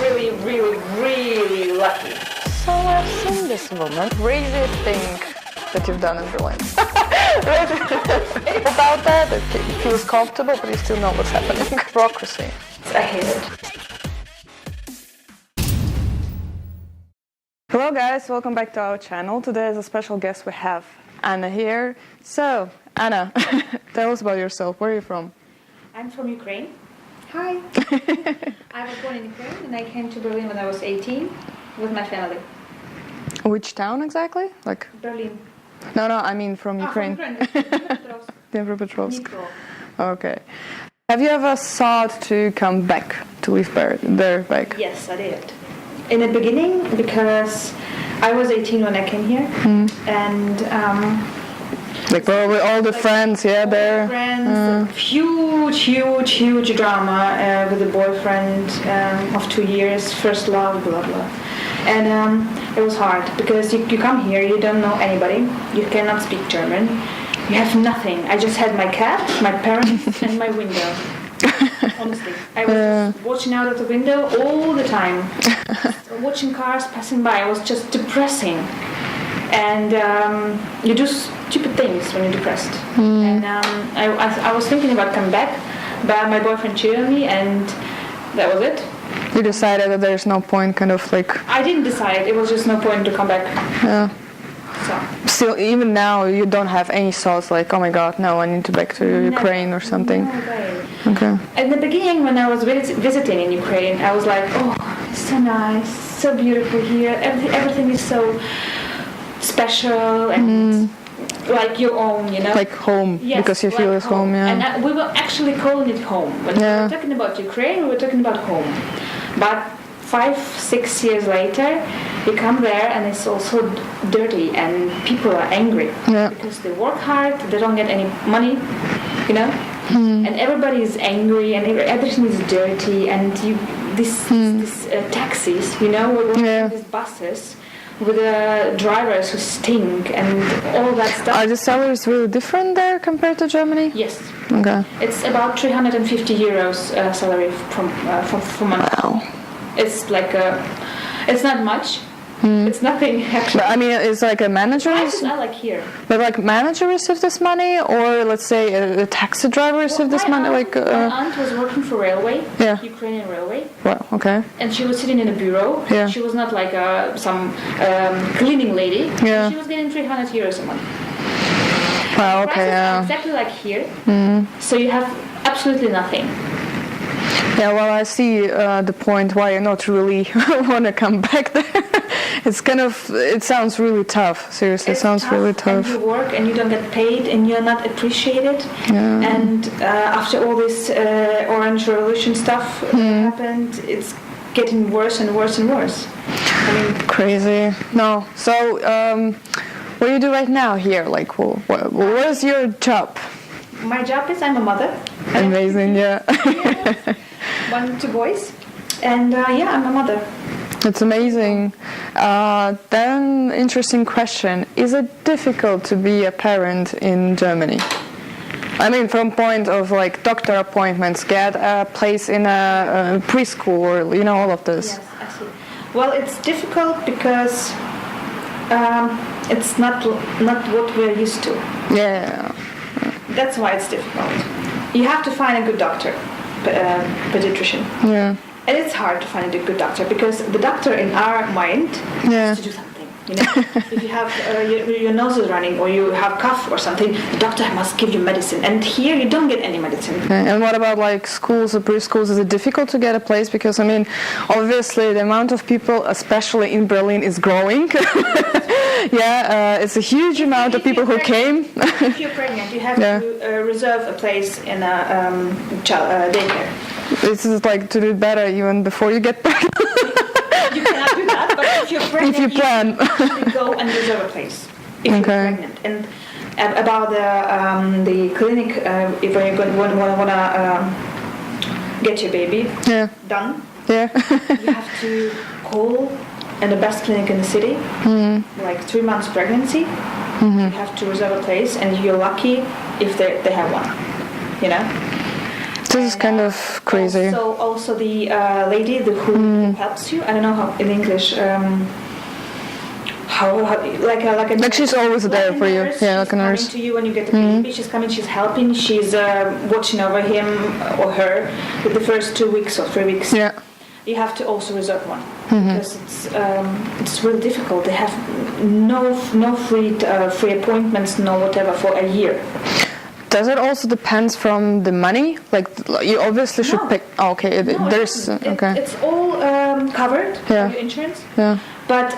really, really, really lucky. So I've seen this woman. Crazy thing that you've done in Berlin. About that, it feels comfortable, but you still know what's happening. Bureaucracy. I hate it. Hello guys, welcome back to our channel. Today as a special guest we have Anna here. So, Anna, tell us about yourself. Where are you from? I'm from Ukraine. Hi. I was born in Ukraine and I came to Berlin when I was 18 with my family. Which town exactly? Like Berlin. No, I mean from Ukraine. From Ukraine. Dnipropetrovsk. Okay. Have you ever thought to come back to live there back? Yes, I did. In the beginning, because I was 18 when I came here, and like probably all the friends, there. Friends, huge drama with a boyfriend of 2 years, first love, blah blah, and it was hard because you come here, you don't know anybody, you cannot speak German, you have nothing. I just had my cat, my parents, and my window. Honestly, I was just watching out of the window all the time, watching cars passing by. It was just depressing, and you do stupid things when you're depressed. And I was thinking about coming back, but my boyfriend cheated on me, and that was it. You decided that there's no point, kind of like. I didn't decide. It was just no point to come back. Yeah. So. Still, even now, you don't have any thoughts like, oh my God, no, I need to back to Ukraine or something. No way. Okay. At the beginning, when I was visiting in Ukraine, I was like, oh, it's so nice, so beautiful here. Everything is so special and like your own, you know? Like home, yes, because you feel like at home, yeah. And we were actually calling it home. When we were talking about Ukraine, we were talking about home. But 5-6 years later, you come there and it's also dirty and people are angry because they work hard, they don't get any money, you know? And everybody is angry and everything is dirty, and these taxis, you know, these buses with drivers who stink and all that stuff. Are the salaries really different there compared to Germany? Yes. Okay. It's about 350 euros salary for month. Wow. It's like it's not much. It's nothing actually. But I mean, it's like a manager. Prices are like here. But like manager receives this money, or let's say a taxi driver receives this money. My aunt was working for railway, Ukrainian railway. Wow. Okay. And she was sitting in a bureau. Yeah. She was not like some cleaning lady. Yeah. She was getting 300 euros a month. Wow. Okay. Prices are exactly like here. So you have absolutely nothing. Yeah, well, I see the point why you not really want to come back there. It's kind of, it sounds really tough. Seriously, it sounds really tough. And you work and you don't get paid and you're not appreciated. Yeah. And after all this Orange Revolution stuff happened, it's getting worse and worse and worse. I mean, crazy. No. So, what do you do right now here? Like, what is your job? My job is I'm a mother. Amazing, yeah. 2 boys, and I'm a mother. It's amazing. Then, interesting question: is it difficult to be a parent in Germany? I mean, from point of like doctor appointments, get a place in a preschool, or all of this. Yes, I see. Well, it's difficult because it's not what we're used to. Yeah. That's why it's difficult. You have to find a good doctor, pediatrician. Yeah. And it's hard to find a good doctor because the doctor in our mind has to do something. You know, if you have your nose is running or you have cough or something, the doctor must give you medicine. And here you don't get any medicine. Okay. And what about like schools or preschools? Is it difficult to get a place? Because I mean, obviously the amount of people, especially in Berlin, is growing. It's a huge amount of people who came. If you're pregnant, you have to reserve a place in a daycare. This is like to do it better even before you get pregnant. You cannot do that, but if you're pregnant, if you plan, you can go and reserve a place if you're pregnant. And about the clinic, if you want to get your baby done, you have to call in the best clinic in the city, like 3 months pregnancy. You have to reserve a place, and you're lucky if they have one. You know. This is kind of crazy. Also the lady who helps you. I don't know how in English. Like she's always there for you. Yeah, like a nurse. She's coming to you when you get the baby. She's coming. She's helping. She's watching over him or her with the first 2 weeks or 3 weeks. Yeah. You have to also reserve one because it's really difficult. They have no free appointments, no whatever for a year. Does it also depend from the money? Like you obviously should pick. Oh, okay, It's all covered by your insurance. Yeah. But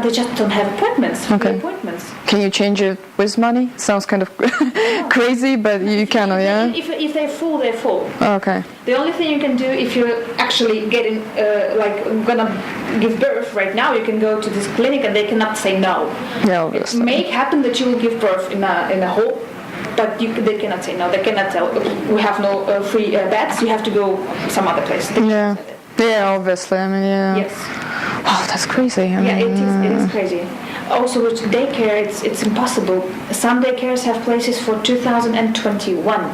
they just don't have appointments. Free appointments. Can you change it with money? Sounds kind of crazy, but you can, yeah. If they're full, they're full. Okay. The only thing you can do if you're actually getting gonna give birth right now, you can go to this clinic and they cannot say no. Yeah, obviously. It may happen that you will give birth in a hole. But they cannot say no. They cannot tell. We have no free beds. You have to go some other place. Yeah. Yeah, obviously. I mean, yeah. Yes. Wow, that's crazy. I mean, it is crazy. Also, with daycare, it's impossible. Some daycares have places for 2021.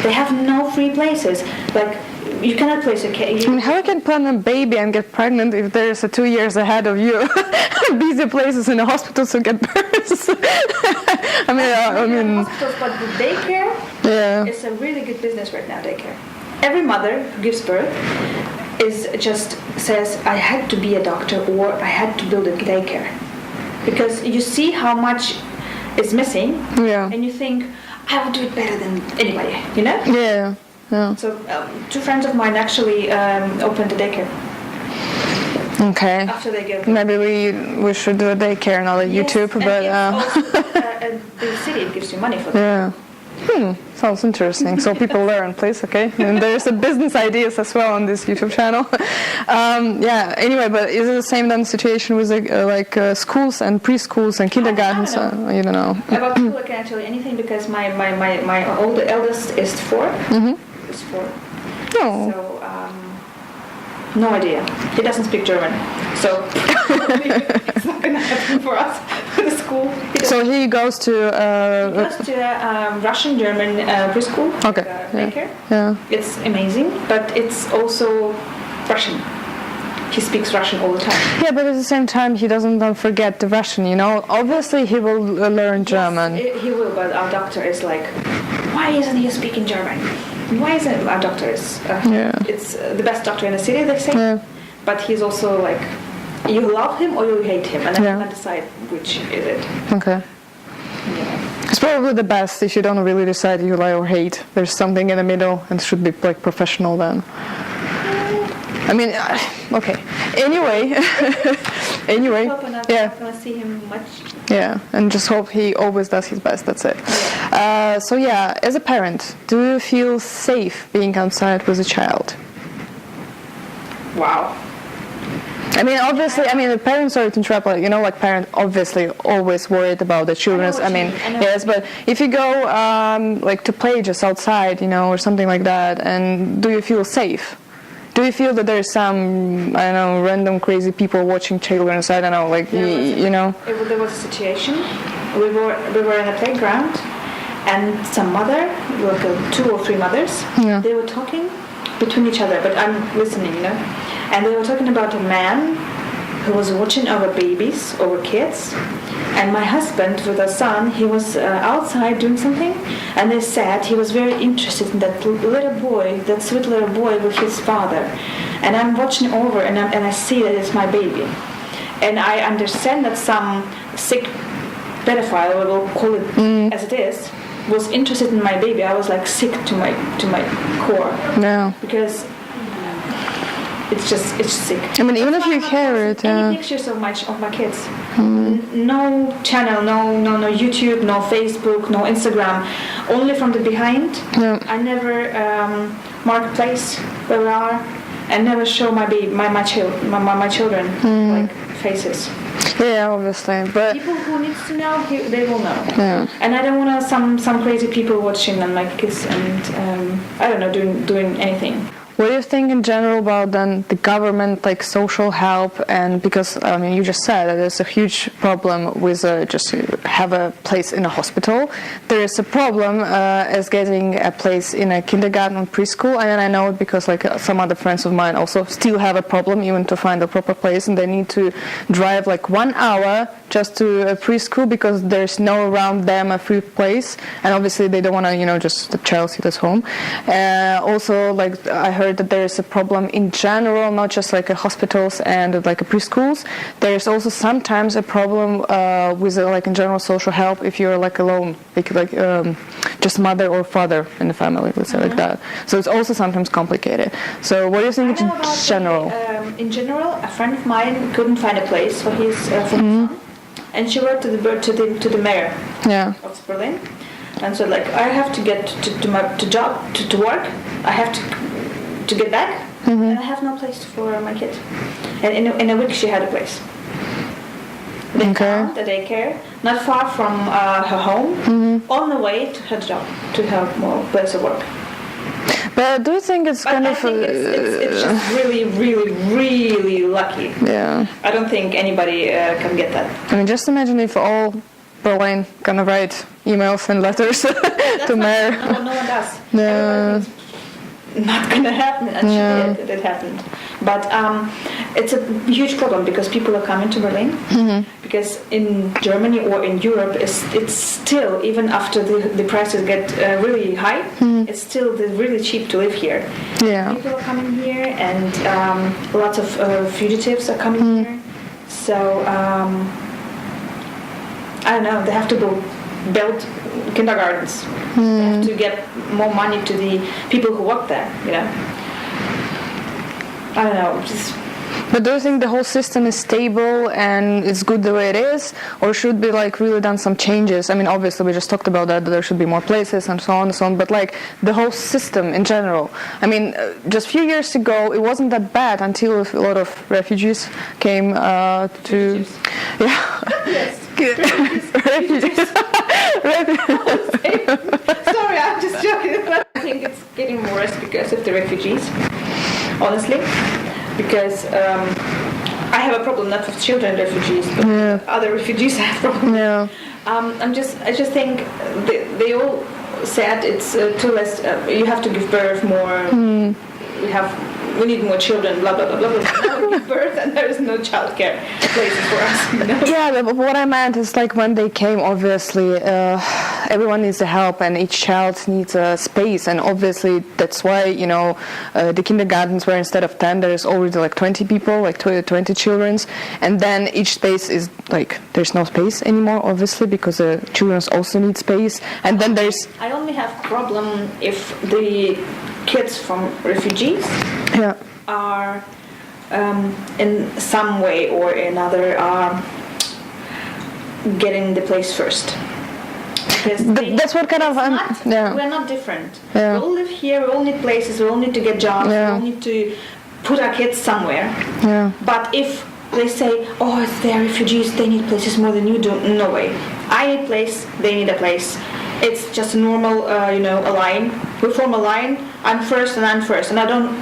They have no free places. Like you cannot place a kid. I mean, how can plan a baby and get pregnant if there's 2 years ahead of you? Busy places in the hospitals to get births. I mean, hospitals, but the daycare is a really good business right now. Daycare. Every mother who gives birth says, I had to be a doctor or I had to build a daycare, because you see how much is missing, and you think I will do it better than anybody, you know? Yeah. Yeah. So 2 friends of mine actually opened a daycare. Okay. After they give. Maybe we should do a daycare, not a YouTube, but also, the city gives you money for that. Yeah. Sounds interesting. So people learn, please, okay? And there's a business ideas as well on this YouTube channel. Anyway, but is it the same then situation with schools and preschools and kindergartens? You don't know. About school, I can't tell you anything because my eldest is 4. Is 4. Oh. So no idea. He doesn't speak German, so it's not gonna happen for us for the school. So he goes to Russian German preschool. Okay. Daycare. Yeah. It's amazing, but it's also Russian. He speaks Russian all the time. Yeah, but at the same time, he don't forget the Russian, you know? Obviously, he will learn German. Yes, he will, but our doctor is like, why isn't he speaking German? Why isn't our doctor it's the best doctor in the city, they say. Yeah. But he's also like, you love him or you hate him, and I cannot decide which is it. Okay. Yeah. It's probably the best if you don't really decide you like or hate. There's something in the middle and should be like professional then. I mean, okay. Anyway, I'm not see him much. Yeah, and just hope he always does his best. That's it. Yeah. As a parent, do you feel safe being outside with a child? Wow. I mean, obviously, the parents, sorry to interrupt, parents obviously always worried about the children. Yes, but if you go to play just outside, or something like that, and do you feel safe? Do you feel that there's some, random crazy people watching children? So I don't know, There was a situation. We were in a playground, and some mother, 2 or 3 mothers, they were talking between each other, but I'm listening, and they were talking about a man who was watching over babies, over kids, and my husband with a son, he was outside doing something, and they said he was very interested in that little boy, that sweet little boy with his father, and I'm watching over, and I see that it's my baby, and I understand that some sick pedophile, we'll call it as it is, was interested in my baby. I was like sick to my core. No. Because it's sick. Even if you carry it, any pictures of my kids. No channel, no YouTube, no Facebook, no Instagram. Only from the behind. Yeah. I never mark place where we are, and never show my baby, my children like faces. Yeah, obviously, but people who need to know, they will know. Yeah. And I don't want some crazy people watching and my kids and I don't know doing anything. what do you think in general about then the government, like social help? And because I mean, you just said that there's a huge problem with just have a place in a hospital. There is a problem as getting a place in a kindergarten or preschool, and I know it because like some other friends of mine also still have a problem even to find a proper place, and they need to drive like 1 hour just to a preschool because there's no around them a free place, and obviously they don't want to just the child sit at home. Also, like I heard that there is a problem in general, not just like hospitals and like preschools. There is also sometimes a problem with like in general social help if you're like alone, like just mother or father in the family, let's say like that. So it's also sometimes complicated. So what do you think in general? In general, a friend of mine couldn't find a place for his son, and she wrote to the mayor of Berlin, and said like, I have to get to my job to work. I have to get back, and I have no place for my kid. And in a week she had a place. They found a daycare not far from her home, on the way to her job, to her place of work. But do you think it's kind I of... think it's just really, really, really lucky. Yeah. I don't think anybody can get that. I mean, just imagine if all Berlin kind of write emails and letters to mayor. No one does. Yeah. Not gonna happen, and it happened. But it's a huge problem because people are coming to Berlin. Because in Germany or in Europe, it's still, even after the prices get really high, it's still really cheap to live here. Yeah. People are coming here, and lots of fugitives are coming here. So I don't know. They have to build kindergartens. They have to get more money to the people who work there. I don't know. But do you think the whole system is stable and it's good the way it is, or should be like really done some changes? I mean, obviously we just talked about that there should be more places and so on and so on, but like the whole system in general. I mean, just a few years ago it wasn't that bad until a lot of refugees came to... Refugees. Yeah. Yes. Refugees. Sorry, I'm just joking. I think it's getting worse because of the refugees, honestly. Because I have a problem not with children refugees, but other refugees have problems. Yeah. I just think they all said it's too less. You have to give birth more. We need more children. Blah blah blah blah blah. Now we give birth, and there is no childcare places for us. Yeah, but what I meant is like when they came, obviously everyone needs the help, and each child needs a space, and obviously that's why the kindergartens where instead of 10 there's already like 20 people, like 20 children, and then each space is like there's no space anymore, obviously, because the children also need space, and then there's... I only have problem if the kids from refugees are in some way or another are getting the place first. That's what kind of... We're not different. Yeah. We all live here, we all need places, we all need to get jobs, we all need to put our kids somewhere. Yeah. But if they say, they're refugees, they need places more than you do, no way. I need a place, they need a place. It's just a normal, a line. We form a line, I'm first and I'm first, and I don't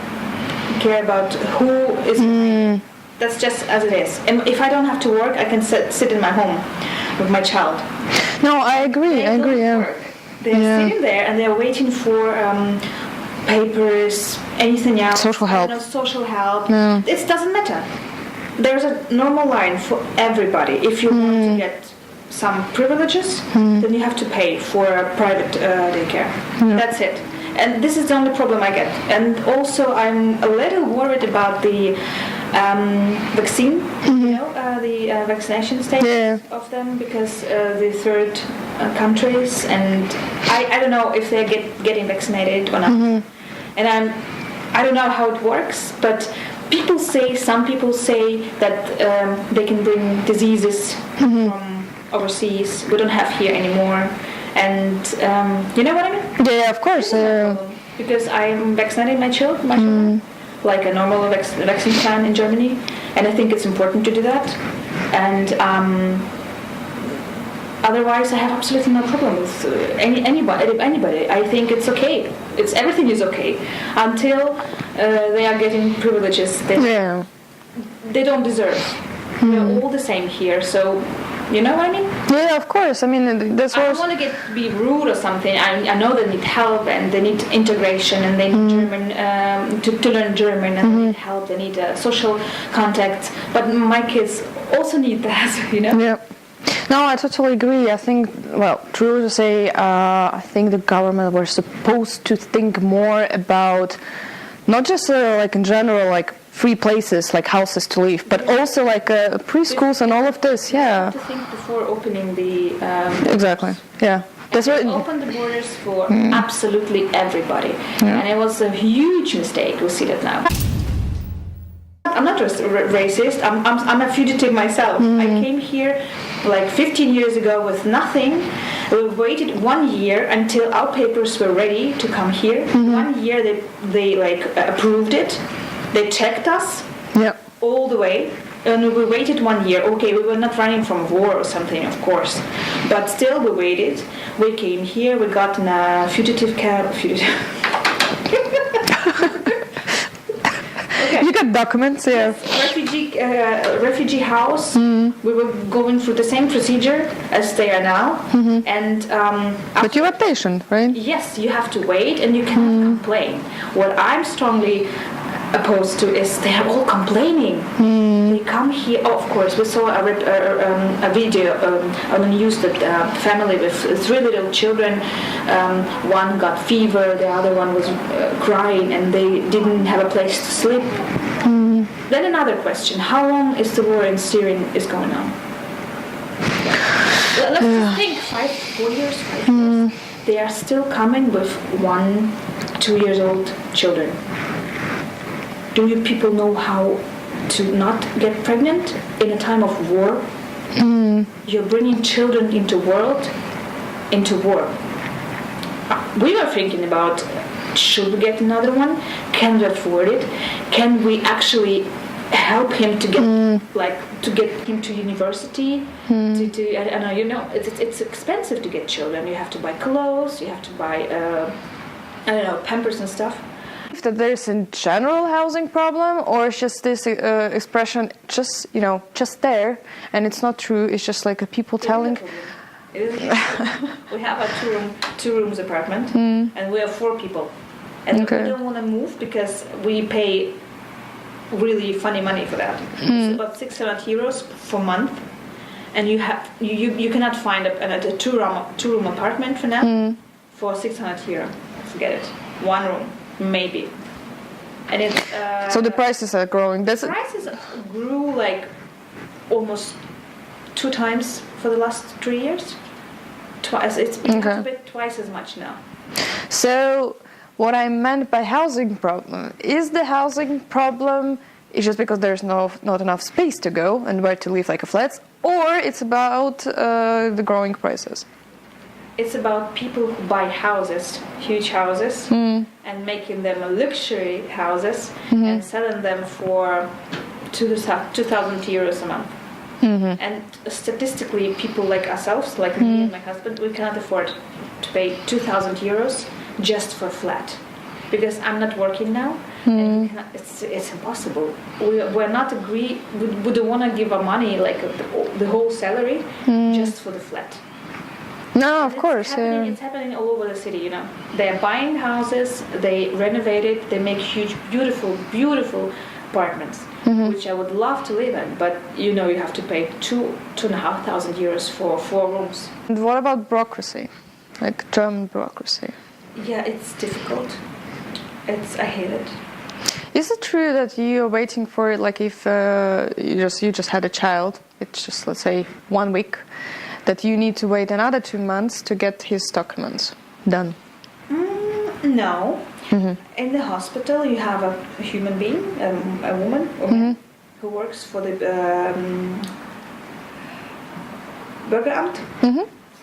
care about who is behind. That's just as it is. And if I don't have to work, I can sit in my home with my child. No, I agree. They're sitting there and they're waiting for papers, anything else. Social help. Social help. No. It doesn't matter. There's a normal line for everybody. If you want to get some privileges, then you have to pay for a private daycare. That's it. And this is the only problem I get. And also I'm a little worried about the vaccine, the vaccination status of them, because the third countries, and I don't know if they're getting vaccinated or not. And I don't know how it works, but some people say that they can bring diseases from overseas we don't have here anymore. And you know what I mean? Yeah, of course. Because I'm vaccinating my children, like a normal vaccine plan in Germany, and I think it's important to do that. And otherwise, I have absolutely no problem with anybody. I think it's okay. Everything is okay until they are getting privileges they don't deserve. We're all the same here, so you know what I mean? Yeah, of course. I mean, that's I don't want to be rude or something. I know they need help and they need integration and they need German to learn German and they need help. They need social contact. But my kids also need that, you know? Yeah. No, I totally agree. I think, well, true to say, I think the government were supposed to think more about not just like in general, like free places, like houses to live, but also like preschools and all of this. Yeah. You have to think before opening the. Exactly. Yeah. That's right. Open the borders for absolutely everybody, and it was a huge mistake. We see that now. I'm not just racist. I'm a fugitive myself. I came here like 15 years ago with nothing. We waited 1 year until our papers were ready to come here. 1 year they like approved it. They checked us all the way. And we waited 1 year. Okay, we were not running from war or something, of course. But still we waited. We came here. We got in a fugitive camp. Okay. You got documents, yeah. Yes, refugee house. We were going through the same procedure as they are now, and. But you are patient, right? Yes, you have to wait, and you cannot complain. What I'm strongly opposed to is they are all complaining. They come here. Oh, of course, we saw a video on the news that family with 3 little children. One got fever, the other one was crying, and they didn't have a place to sleep. Then another question: how long is the war in Syria is going on? Let's just think 4 years, 5 years. They are still coming with 1, 2 years old children. Do you people know how to not get pregnant in a time of war? You're bringing children into war. We were thinking about, should we get another one? Can we afford it? Can we actually help him to get to get him to university? I don't know, you know, it's expensive to get children. You have to buy clothes. You have to buy I don't know, Pampers and stuff. That there's a general housing problem, or it's just this expression just there, and it's not true, it's just like people telling. It is a problem. We have a two rooms apartment, and we have 4 people, and we don't want to move because we pay really funny money for that. It's about 600 euros for month, and you cannot find a two-room apartment for now for 600 euro. Forget it. 1 room. Maybe. And it's so the prices are growing. The prices grew like almost 2 times for the last 3 years. Twice. It's a bit twice as much now. So what I meant by housing problem is the housing problem is just because there's not enough space to go and where to live, like a flats, or it's about the growing prices. It's about people who buy houses, huge houses, and making them luxury houses and selling them for 2,000 euros a month. And statistically, people like ourselves, like me and my husband, we cannot afford to pay 2,000 euros just for a flat. Because I'm not working now, and it's impossible. We're not agree. We don't want to give our money, like the whole salary, just for the flat. No, of course. It's happening all over the city, you know. They're buying houses, they renovate it, they make huge, beautiful apartments, which I would love to live in, but you know you have to pay 2,500 euros for 4 rooms. And what about bureaucracy? Like German bureaucracy? Yeah, it's difficult. I hate it. Is it true that you're waiting for it, like if you just had a child, it's just, let's say, 1 week, that you need to wait another 2 months to get his documents done? No. In the hospital, you have a human being, a woman, who works for the Bürgeramt.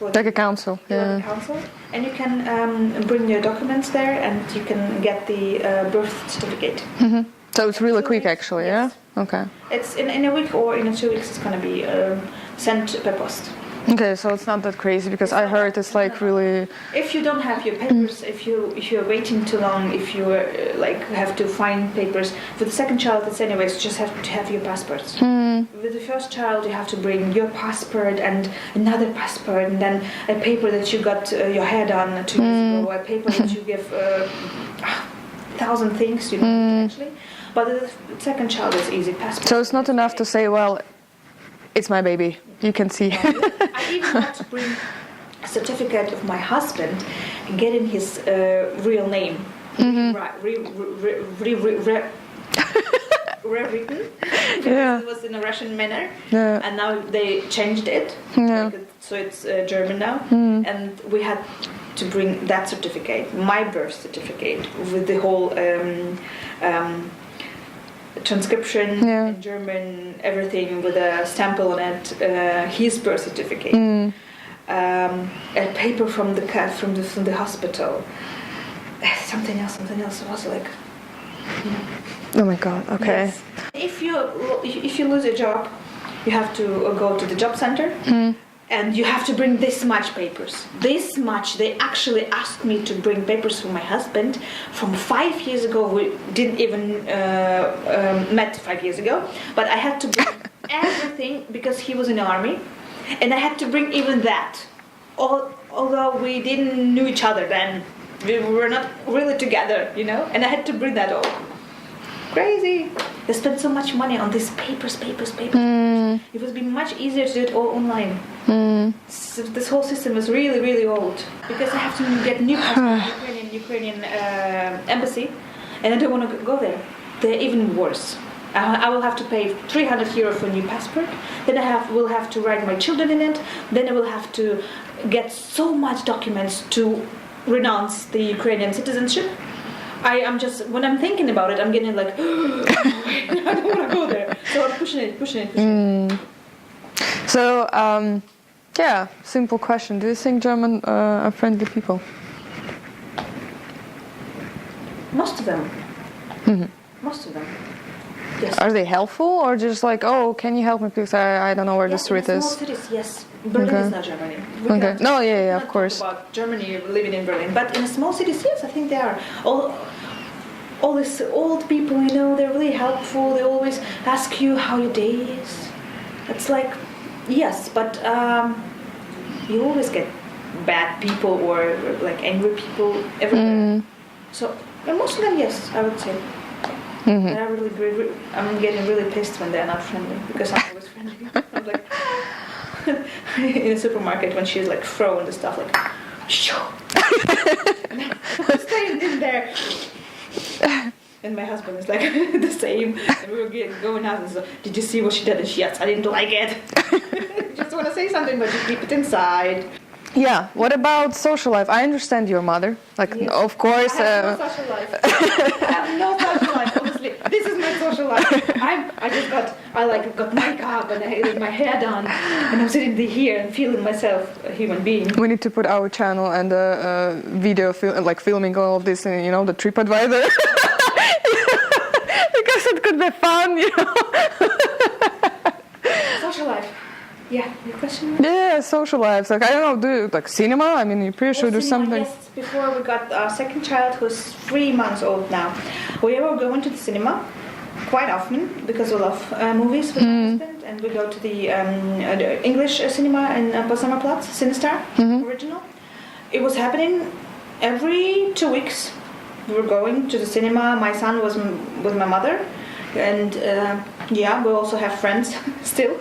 Like a council. Yeah. Council, and you can bring your documents there, and you can get the birth certificate. So it's really quick, actually. Yes. Yeah. Okay. It's in a week or in 2 weeks. It's going to be sent per post. Okay, so it's not that crazy because I heard it's like really. If you don't have your papers, if you're waiting too long, if you have to find papers for the second child, it's anyways just have to have your passports. With the first child, you have to bring your passport and another passport, and then a paper that you got your hair done 2 years ago, a paper that you give 1,000 things you know actually. But the second child is easy passport. So it's not enough to say, well, it's my baby. You can see. I even had to bring a certificate of my husband and get in his real name. Rewritten. Because it was in a Russian manner. Yeah. And now they changed it. Yeah. So it's German now. And we had to bring that certificate, my birth certificate, with the whole transcription in German, everything with a stamp on it, his birth certificate, a paper from the hospital, something else. It was like, oh my God. Okay. Yes. If you lose a job, you have to go to the job center. And you have to bring this much papers. This much. They actually asked me to bring papers for my husband from 5 years ago. We didn't even met 5 years ago. But I had to bring everything because he was in the army. And I had to bring even that. Although we didn't know each other then. We were not really together, you know. And I had to bring that all. Crazy. They spent so much money on these papers. It would be much easier to do it all online. So this whole system is really, really old because I have to get new passport, Ukrainian embassy, and I don't want to go there. They're even worse. I will have to pay 300 euro for a new passport. Then will have to write my children in it. Then I will have to get so much documents to renounce the Ukrainian citizenship. I'm just, when I'm thinking about it, I'm getting like, I don't want to go there. So I'm pushing it. So, simple question. Do you think German are friendly people? Most of them. Most of them. Yes. Are they helpful or just like, oh, can you help me because I don't know where the street is? Small cities, yes. Berlin is not Germany. Okay. No, of course. Talk about Germany living in Berlin, but in small cities, yes, I think they are. All these old people, you know, they're really helpful. They always ask you how your day is. It's like, yes, but you always get bad people or like angry people everywhere. So most of them, yes, I would say. And I'm getting really pissed when they're not friendly because I'm always friendly. I'm like in a supermarket when she's like throwing the stuff like, shoo. And I'm staying in there. And my husband is like the same. And we were going out and so, did you see what she did? And she, yes, I didn't like it. Just want to say something, but you keep it inside. Yeah. What about social life? I understand your mother. Like, yes. Of course. I have no social life. I have no social life. Honestly, this is my social life. I got makeup and I had my hair done, and I'm sitting here and feeling myself a human being. We need to put our channel and video filming all of this in, the TripAdvisor. Because it could be fun, Social life. Yeah, your question? Yeah, social lives. Like, I don't know, do you like cinema? I mean, you're pretty sure there's something. Yes, before we got our second child, who's 3 months old now. We were going to the cinema quite often because we love movies with my husband, and we go to the English cinema in Potsdamer Platz, Cinestar, original. It was happening every 2 weeks. We were going to the cinema. My son was with my mother, and we also have friends still.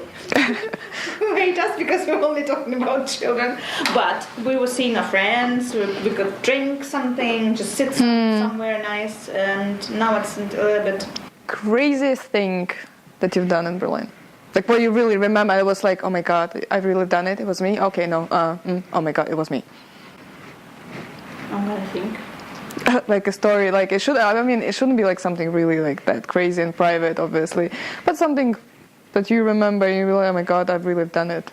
Who hate us because we're only talking about children, but we were seeing our friends. We could drink something, just sit somewhere nice, and now it's a little bit. Craziest thing that you've done in Berlin, like what you really remember? It was like, oh my god, I've really done it. It was me. Okay, no. Oh my god, it was me. I'm gonna think. Like a story, like it should. I mean, it shouldn't be like something really like that crazy and private, obviously, but something that you remember, you realize, oh my god, I've really done it.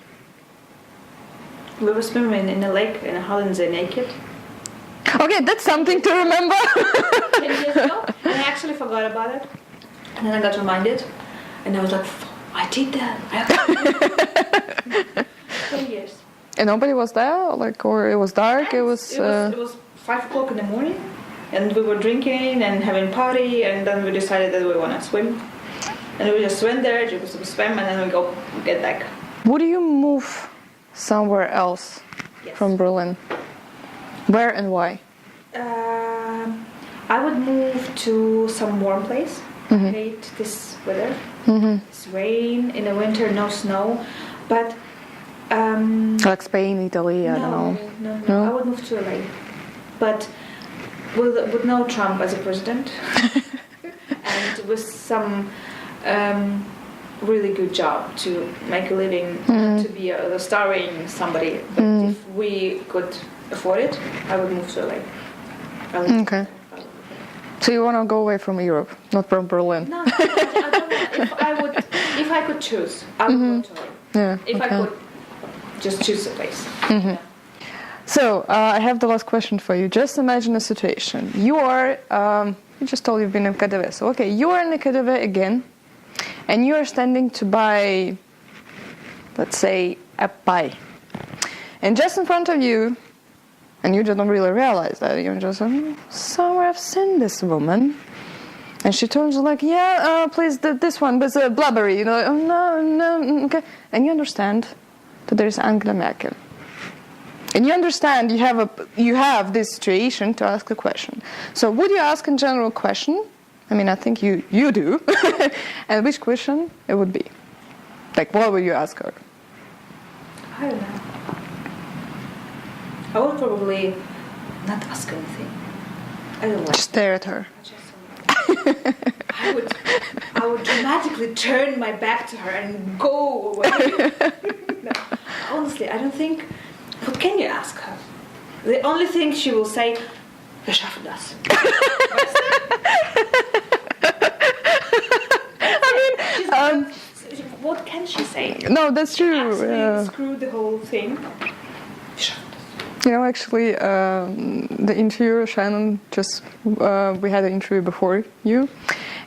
We were swimming in a lake in Hollandsee naked. Okay, that's something to remember. 10 years ago, and I actually forgot about it. And then I got reminded, and I was like, I did that. 10 years. And nobody was there, like, or it was dark. It was 5 o'clock in the morning, and we were drinking and having party, and then we decided that we want to swim, and we just went there, just swim, and then we go get back. Would you move somewhere else from Berlin? Where and why? I would move to some warm place. I hate this weather. It's rain in the winter, no snow, but. Like Spain, Italy, I don't know. No, I would move to LA, but with no Trump as a president, and with some really good job to make a living, to be starring somebody. But if we could afford it, I would move to LA. Okay. So you want to go away from Europe, not from Berlin? No, I don't know. If I could choose, I would go to LA. Yeah. If I could. Just choose a place. Yeah. So I have the last question for you. Just imagine a situation. You are, you just told you've been in KaDeWe. So okay, you are in the KaDeWe again, and you are standing to buy, let's say, a pie. And just in front of you, and you just don't really realize that, you're just, somewhere I've seen this woman. And she turns like, yeah, please, this one, but it's a blubbery. You know, like, oh, no, okay. And you understand that there is Angela Merkel. And you understand you have this situation to ask a question. So would you ask a general question? I mean, I think you do. And which question it would be? Like, what would you ask her? I don't know. I would probably not ask anything. I don't know. Just stare at her. I would dramatically turn my back to her and go away. No. Honestly, I don't think. What can you ask her? The only thing she will say, "Wir schaffen das." I mean, what can she say? No, that's true. Absolutely screw the whole thing. You know, actually, the interviewer, Shannon, just we had an interview before you,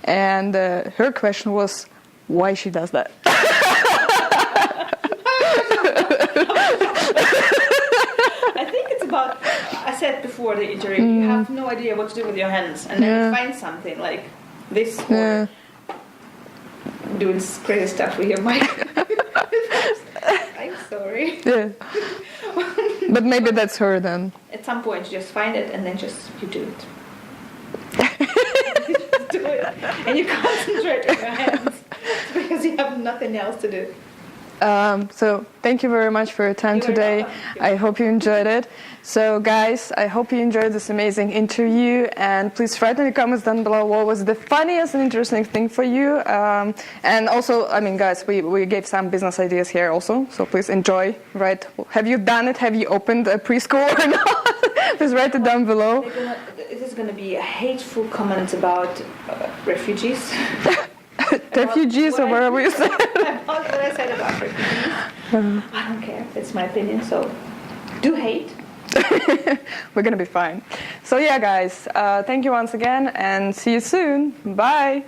and her question was why she does that. I think it's about, I said before the interview, you have no idea what to do with your hands, and then you find something like this, or doing crazy stuff with your mic. I'm sorry. Yeah. But maybe that's her then. At some point you just find it and then you do it. You just do it. And you concentrate on your hands because you have nothing else to do. So thank you very much for your time today. I hope you enjoyed it. So guys, I hope you enjoyed this amazing interview, and please write in the comments down below what was the funniest and interesting thing for you. And also, I mean, guys, we gave some business ideas here also, so please enjoy. Right? Have you done it? Have you opened a preschool or not? Please write it down below. It is going to be a hateful comments about refugees. Refugees, or whatever you said. About what I said about refugees. I don't care. It's my opinion. So, do hate. We're gonna be fine. So yeah, guys, thank you once again, and see you soon. Bye.